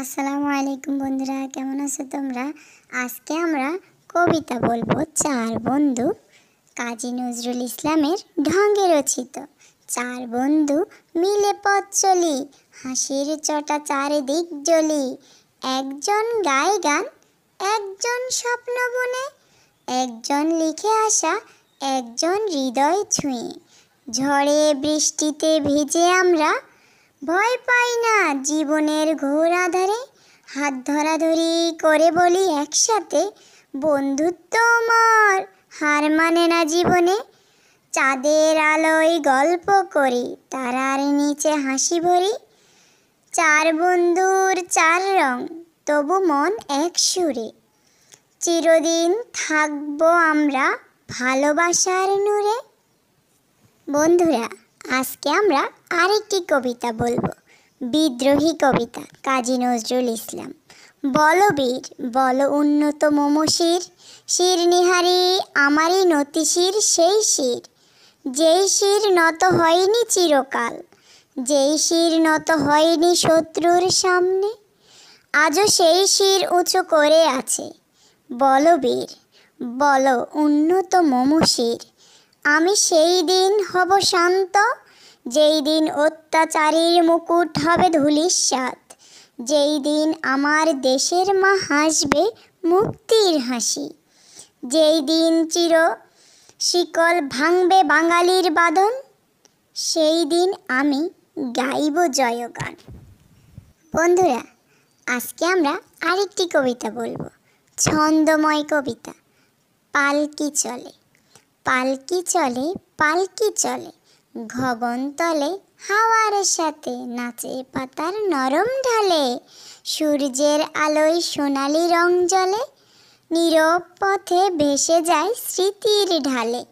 আসসালামু আলাইকুম বন্ধুরা, কেমন আছো তোমরা? আজকে আমরা কবিতা বলবো চার বন্ধু, কাজী নজরুল ইসলামের ঢঙে রচিত। চার বন্ধু মিলে পথ চলি, হাসির চটা চারিদিক জ্বলি। একজন গায় গান, একজন স্বপ্ন বুনে, একজন লিখে আসা, একজন হৃদয় ছুঁয়ে। ঝড়ে বৃষ্টিতে ভিজে আমরা ভয় পাই না জীবনের ঘোর আধারে। হাত ধরাধরি করে বলি একসাথে, বন্ধুত্ব আমার হার মানে না জীবনে। চাঁদের আলোয় গল্প করি, তারার নিচে হাসি ভরি। চার বন্ধুর চার রং, তবু মন এক সুরে। চিরদিন থাকবো আমরা ভালোবাসার নূরে। বন্ধুরা, আজকে আমরা আরেকটি কবিতা বলবো, বিদ্রোহী কবিতা, কাজী নজরুল ইসলাম। বলো বীর, বলো উন্নত মমশির, শির নিহারি আমারই নতিশির সেই শির। যেই শির নত হয়নি চিরকাল, যেই শির নত হয়নি শত্রুর সামনে, আজও সেই শির উঁচু করে আছে। বলো বীর, বলো উন্নত মমশির, আমি সেই দিন হব শান্ত, যেই দিন অত্যাচারীর মুকুট হবে ধূলিসাৎ। যেই দিন আমার দেশের মা হাসবে মুক্তির হাসি। যেই দিন চির শিকল ভাঙবে বাঙালির বাঁধন, সেই দিন আমি গাইব জয়গান। বন্ধুরা, আজকে আমরা আরেকটি কবিতা বলবো, ছন্দময় কবিতা, পালকি চলে। পালকি চলে, পালকি চলে, গগনতলে হাওয়ার সাথে নাচে পাতার নরম ঢালে। সূর্যের আলোয় সোনালি রং জ্বলে, নীরব পথে ভেসে যায় স্মৃতির ঢালে।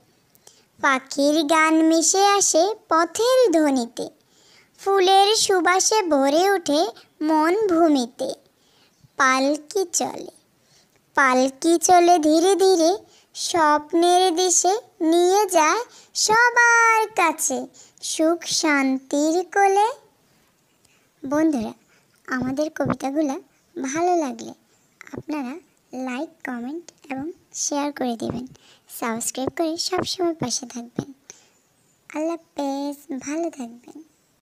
পাখির গান মিশে আসে পথের ধ্বনিতে, ফুলের সুবাসে ভরে ওঠে মন ভূমিতে। পালকি চলে, পালকি চলে ধীরে ধীরে, স্বপ্নের দিশে নিয়ে যায় সবার কাছে সুখ শান্তির কোলে। বন্ধুরা, আমাদের কবিতাগুলো ভালো লাগলে আপনারা লাইক, কমেন্ট এবং শেয়ার করে দেবেন। সাবস্ক্রাইব করে সবসময় পাশে থাকবেন। আল্লাহ হাফেজ, ভালো থাকবেন।